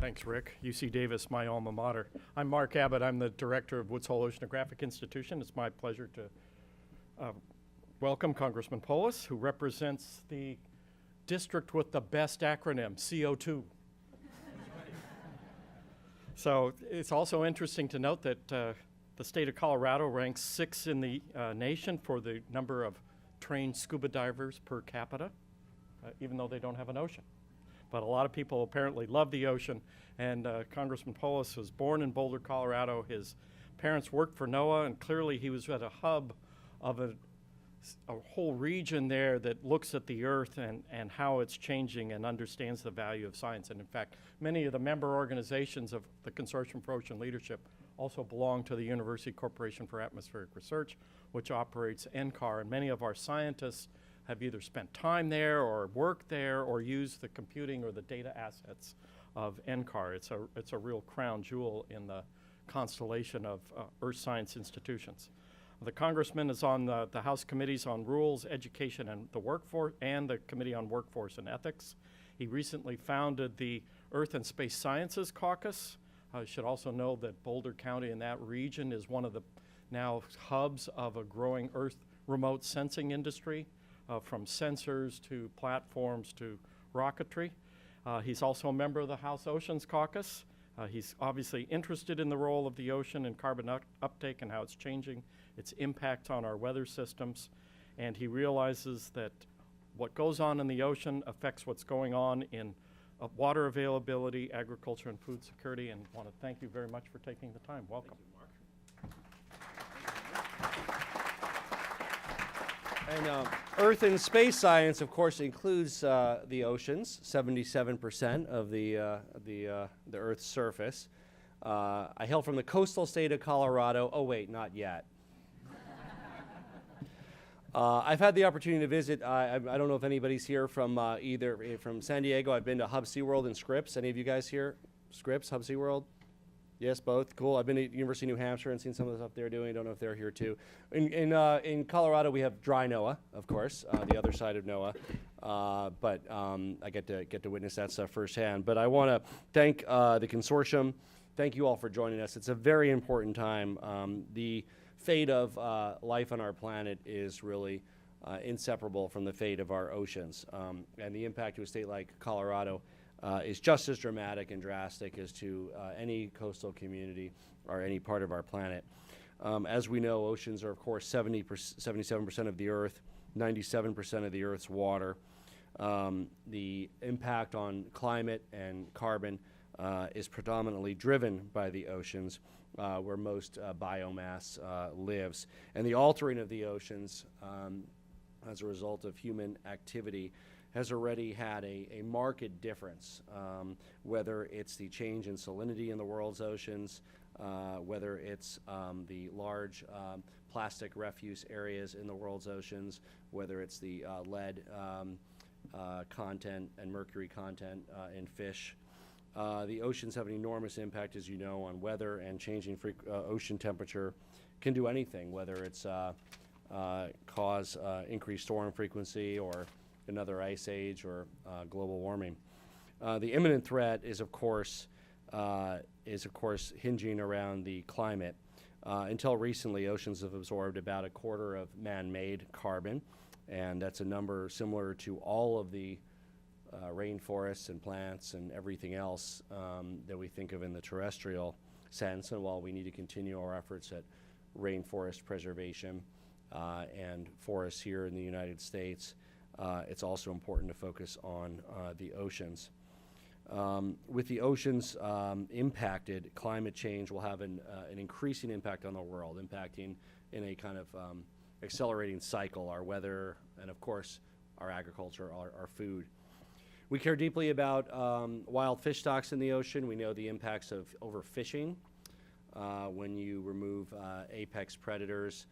Thanks, Rick. UC Davis, my alma mater. I'm Mark Abbott. I'm the director of Woods Hole Oceanographic Institution. It's my pleasure to welcome Congressman Polis, who represents the district with the best acronym, CO2. So it's also interesting to note that the state of Colorado ranks 6th in the nation for the number of trained scuba divers per capita, even though they don't have an ocean. But a lot of people apparently love the ocean, and Congressman Polis was born in Boulder, Colorado. His parents worked for NOAA, and clearly he was at a hub of a whole region there that looks at the Earth and how it's changing and understands the value of science. And in fact, many of the member organizations of the Consortium for Ocean Leadership also belong to the University Corporation for Atmospheric Research, which operates NCAR, and many of our scientists have either spent time there or worked there or used the computing or the data assets of NCAR. It's a real crown jewel in the constellation of earth science institutions. The Congressman is on the House Committees on Rules, Education, and the Workforce, and the Committee on Workforce and Ethics. He recently founded the Earth and Space Sciences Caucus. I should also know that Boulder County in that region is one of the now hubs of a growing Earth remote sensing industry, from sensors to platforms to rocketry. He's also a member of the House Oceans Caucus. He's obviously interested in the role of the ocean in carbon uptake and how it's changing its impact on our weather systems. And he realizes that what goes on in the ocean affects what's going on in water availability, agriculture, and food security. And I want to thank you very much for taking the time. Welcome. Thank you, Mark. And Earth and space science, of course, includes the oceans, 77% of the Earth's surface. I hail from the coastal state of Colorado. Oh, wait, not yet. I've had the opportunity to visit. I don't know if anybody's here from either from San Diego. I've been to Hub SeaWorld and Scripps. Any of you guys here? Scripps, Hub SeaWorld? Yes, both. Cool. I've been at University of New Hampshire and seen some of the stuff they're doing. I don't know if they're here too. In Colorado, we have dry NOAA, of course, the other side of NOAA. But I get to witness that stuff firsthand. But I want to thank the consortium. Thank you all for joining us. It's a very important time. The fate of life on our planet is really inseparable from the fate of our oceans. And the impact to a state like Colorado is just as dramatic and drastic as to any coastal community or any part of our planet. As we know, oceans are, of course, 77% of the Earth, 97% of the Earth's water. The impact on climate and carbon is predominantly driven by the oceans, where most biomass lives. And the altering of the oceans as a result of human activity has already had a marked difference, whether it's the change in salinity in the world's oceans, whether it's the large plastic refuse areas in the world's oceans, whether it's the lead content and mercury content in fish. The oceans have an enormous impact, as you know, on weather, and changing ocean temperature can do anything, whether it's cause increased storm frequency or another ice age or global warming. The imminent threat is of course hinging around the climate. Until recently, oceans have absorbed about a quarter of man-made carbon, and that's a number similar to all of the rainforests and plants and everything else that we think of in the terrestrial sense. And while we need to continue our efforts at rainforest preservation and forests here in the United States, it's also important to focus on the oceans. With the oceans impacted, climate change will have an increasing impact on the world, impacting in a kind of accelerating cycle our weather and, of course, our agriculture, our food. We care deeply about wild fish stocks in the ocean. We know the impacts of overfishing. When you remove apex predators,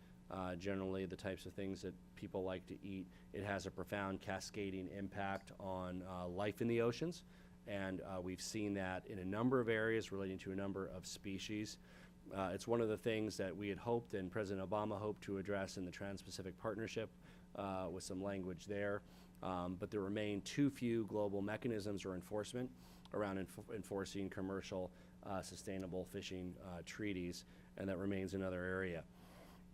generally the types of things that people like to eat, it has a profound cascading impact on life in the oceans. And we've seen that in a number of areas relating to a number of species. It's one of the things that we had hoped and President Obama hoped to address in the Trans-Pacific Partnership with some language there. But there remain too few global mechanisms or enforcement around enforcing commercial sustainable fishing treaties, and that remains another area.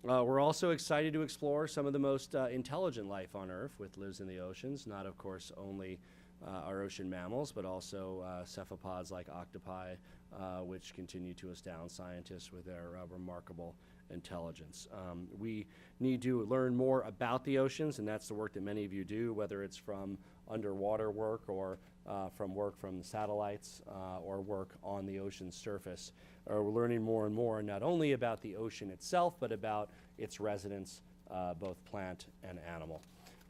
We're also excited to explore some of the most intelligent life on Earth, which lives in the oceans, not of course only our ocean mammals, but also cephalopods like octopi, which continue to astound scientists with their remarkable intelligence. We need to learn more about the oceans, and that's the work that many of you do, whether it's from underwater work or from work from satellites or work on the ocean surface. We're learning more and more, not only about the ocean itself, but about its residents, both plant and animal,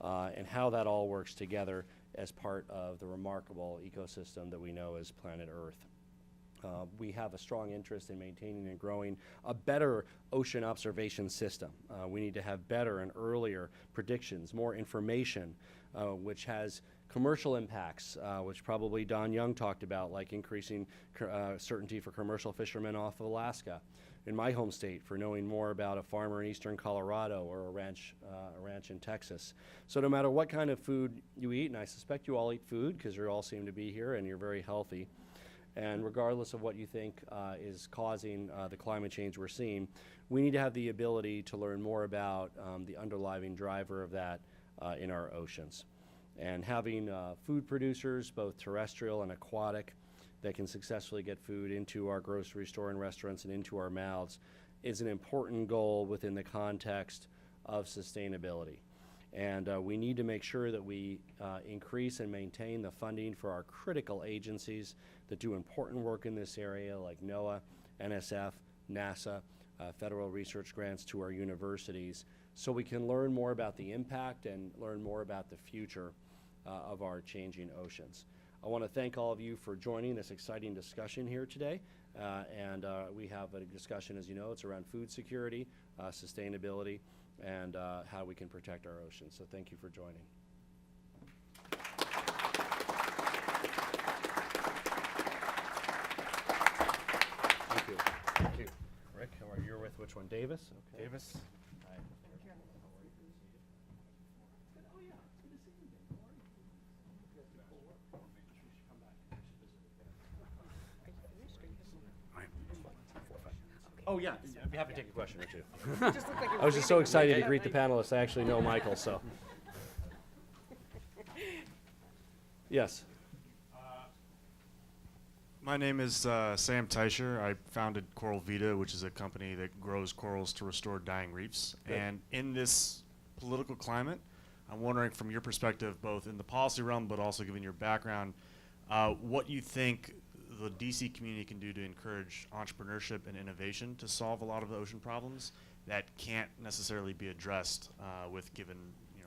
and how that all works together as part of the remarkable ecosystem that we know as planet Earth. We have a strong interest in maintaining and growing a better ocean observation system. We need to have better and earlier predictions, more information, which has commercial impacts, which probably Don Young talked about, like increasing certainty for commercial fishermen off of Alaska. In my home state, for knowing more about a farmer in eastern Colorado or a ranch in Texas. So no matter what kind of food you eat, and I suspect you all eat food because you all seem to be here and you're very healthy, and regardless of what you think is causing the climate change we're seeing, we need to have the ability to learn more about the underlying driver of that in our oceans. And having food producers, both terrestrial and aquatic, that can successfully get food into our grocery store and restaurants and into our mouths is an important goal within the context of sustainability. And we need to make sure that we increase and maintain the funding for our critical agencies that do important work in this area, like NOAA, NSF, NASA, federal research grants to our universities, so we can learn more about the impact and learn more about the future of our changing oceans. I want to thank all of you for joining this exciting discussion here today. And we have a discussion, as you know, it's around food security, sustainability, and how we can protect our oceans. So thank you for joining. Thank you. Thank you. Rick, how are you? You're with which one? Davis? Okay. Davis. Hi. Oh, yeah, I'd be happy to take a question or two. I was just so excited to greet the panelists. I actually know Michael, so. Yes. My name is Sam Teicher. I founded Coralvita, which is a company that grows corals to restore dying reefs. Good. And in this political climate, I'm wondering from your perspective, both in the policy realm, but also given your background, what you think the DC community can do to encourage entrepreneurship and innovation to solve a lot of the ocean problems that can't necessarily be addressed with given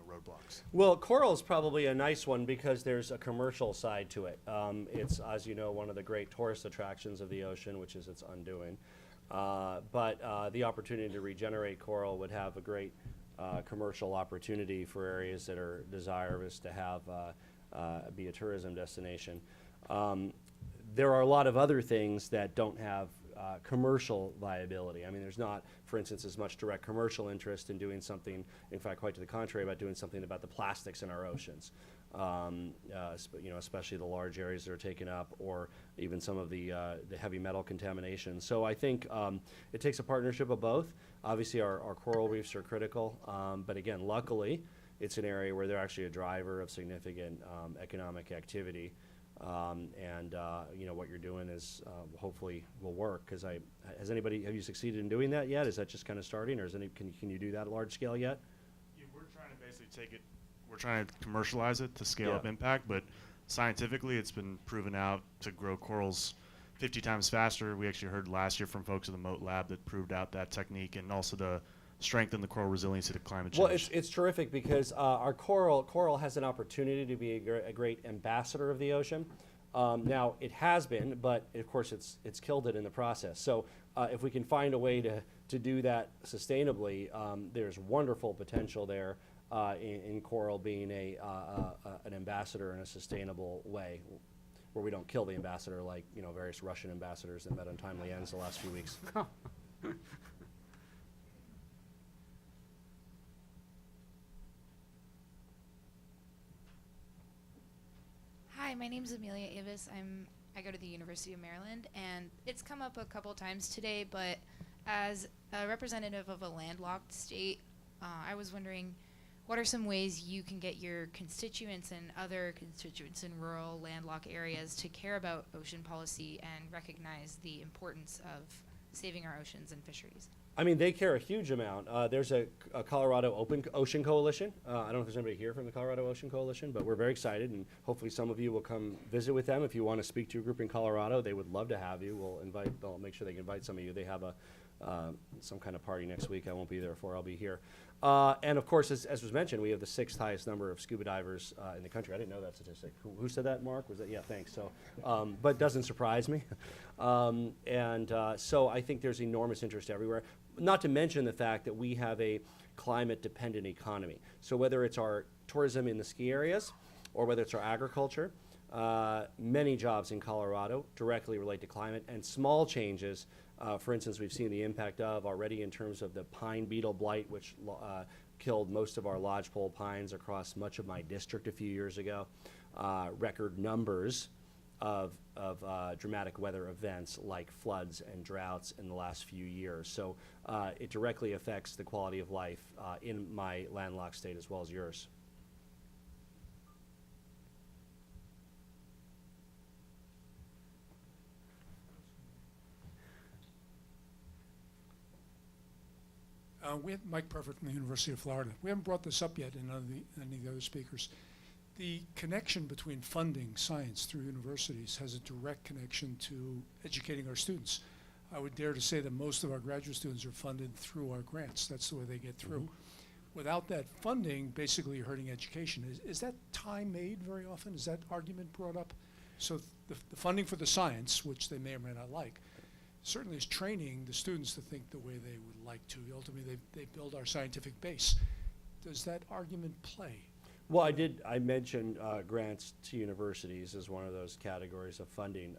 roadblocks. Well, coral is probably a nice one because there's a commercial side to it. It's, as you know, one of the great tourist attractions of the ocean, which is its undoing. But the opportunity to regenerate coral would have a great commercial opportunity for areas that are desirous to have be a tourism destination. There are a lot of other things that don't have commercial viability. I mean, there's not, for instance, as much direct commercial interest in doing something, in fact, quite to the contrary, about doing something about the plastics in our oceans, especially the large areas that are taken up, or even some of the heavy metal contamination. So I think it takes a partnership of both. Obviously, our coral reefs are critical, but again, luckily, it's an area where they're actually a driver of significant economic activity. What you're doing is hopefully will work, because have you succeeded in doing that yet? Is that just kind of starting, or can you do that large scale yet? Yeah, we're trying to basically we're trying to commercialize it to scale up impact, but scientifically it's been proven out to grow corals 50 times faster. We actually heard last year from folks at the Moat Lab that proved out that technique, and also to strengthen the coral resiliency to climate change. Well, it's terrific because our coral has an opportunity to be a great ambassador of the ocean. Now, it has been, but of course it's killed it in the process. So if we can find a way to do that sustainably, there's wonderful potential there in coral being an ambassador in a sustainable way, where we don't kill the ambassador like various Russian ambassadors that met untimely ends the last few weeks. Hi, my name is Amelia Avis. I'm I go to the University of Maryland, and it's come up a couple times today, but as a representative of a landlocked state, I was wondering, what are some ways you can get your constituents and other constituents in rural landlocked areas to care about ocean policy and recognize the importance of saving our oceans and fisheries? I mean, they care a huge amount. There's a Colorado Open Ocean Coalition. I don't know if there's anybody here from the Colorado Ocean Coalition, but we're very excited, and hopefully some of you will come visit with them. If you want to speak to a group in Colorado, they would love to have you. They'll make sure they can invite some of you. They have some kind of party next week. I won't be there for. I'll be here. And of course, as was mentioned, we have the 6th highest number of scuba divers in the country. I didn't know that statistic. Who said that, Mark? Was that? Yeah, thanks. So, but doesn't surprise me. So I think there's enormous interest everywhere. Not to mention the fact that we have a climate-dependent economy. So whether it's our tourism in the ski areas or whether it's our agriculture, many jobs in Colorado directly relate to climate, and small changes. For instance, we've seen the impact of already in terms of the pine beetle blight, which killed most of our lodgepole pines across much of my district a few years ago. Record numbers of dramatic weather events like floods and droughts in the last few years. So it directly affects the quality of life in my landlocked state as well as yours. We have Mike Perfect from the University of Florida. We haven't brought this up yet in any of the other speakers. The connection between funding science through universities has a direct connection to educating our students. I would dare to say that most of our graduate students are funded through our grants. That's the way they get through. Without that funding, basically you're hurting education. Is that tie made very often? Is that argument brought up? So the funding for the science, which they may or may not like, certainly is training the students to think the way they would like to. Ultimately, they build our scientific base. Does that argument play? Well, I mentioned grants to universities as one of those categories of funding.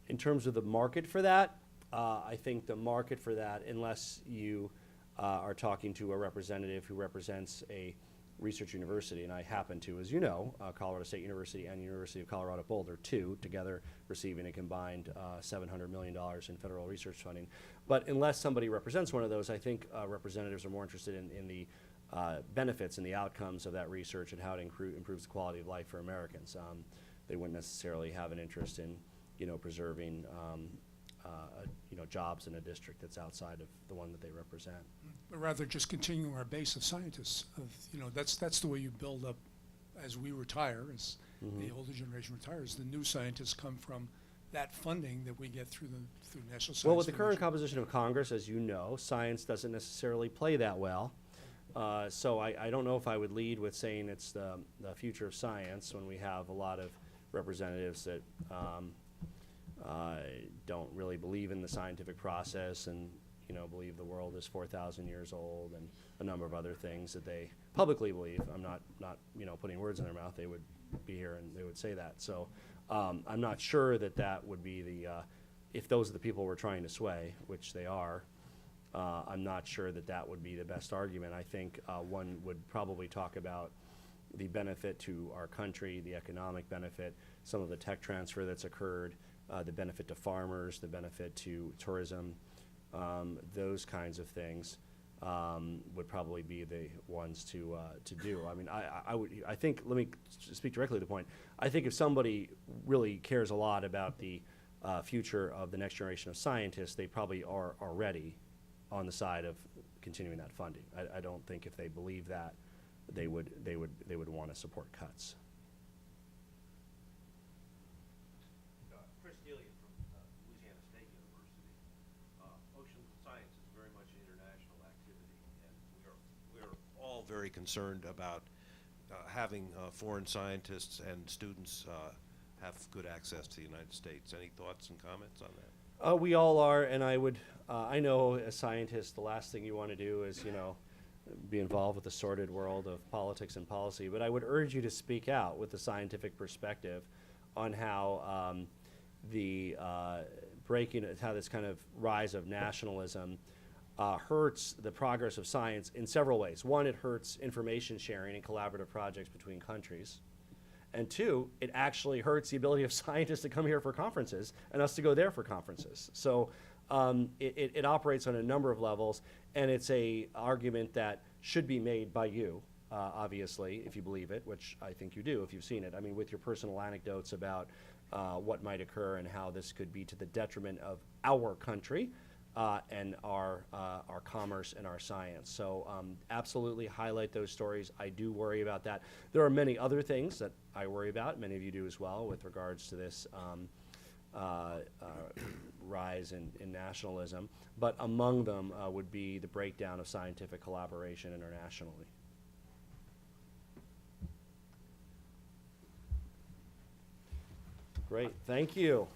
In terms of the market for that, I think the market for that, unless you are talking to a representative who represents a research university, and I happen to, as you know, Colorado State University and University of Colorado Boulder, two together receiving a combined $700 million in federal research funding. But unless somebody represents one of those, I think representatives are more interested in the benefits and the outcomes of that research and how it improves the quality of life for Americans. They wouldn't necessarily have an interest in, preserving, jobs in a district that's outside of the one that they represent. But rather just continuing our base of scientists. That's the way you build up as we retire, as the older generation retires. The new scientists come from that funding that we get through National Science Well, with the current Foundation. composition of Congress, as you know, science doesn't necessarily play that well. So I don't know if I would lead with saying it's the future of science when we have a lot of representatives that don't really believe in the scientific process and believe the world is 4,000 years old and a number of other things that they publicly believe. I'm not putting words in their mouth. They would be here and they would say that. So I'm not sure that would be if those are the people we're trying to sway, which they are. I'm not sure that would be the best argument. I think one would probably talk about the benefit to our country, the economic benefit, some of the tech transfer that's occurred, the benefit to farmers, the benefit to tourism, those kinds of things would probably be the ones to do. I mean, I think, let me speak directly to the point. I think if somebody really cares a lot about the future of the next generation of scientists, they probably are already on the side of continuing that funding. I don't think if they believe that, they would want to support cuts. Chris Delia from Louisiana State University. Ocean science is very much an international activity, and we're all very concerned about having foreign scientists and students have good access to the United States. Any thoughts and comments on that? We all are, and I know as scientists, the last thing you want to do is, be involved with the sordid world of politics and policy. But I would urge you to speak out with the scientific perspective on how how this kind of rise of nationalism hurts the progress of science in several ways. One, it hurts information sharing and collaborative projects between countries. And two, it actually hurts the ability of scientists to come here for conferences and us to go there for conferences. So it operates on a number of levels, and it's a argument that should be made by you, obviously, if you believe it, which I think you do if you've seen it. I mean, with your personal anecdotes about what might occur and how this could be to the detriment of our country and our commerce and our science. So absolutely highlight those stories. I do worry about that. There are many other things that I worry about. Many of you do as well with regards to this rise in nationalism. But among them would be the breakdown of scientific collaboration internationally. Great, thank you.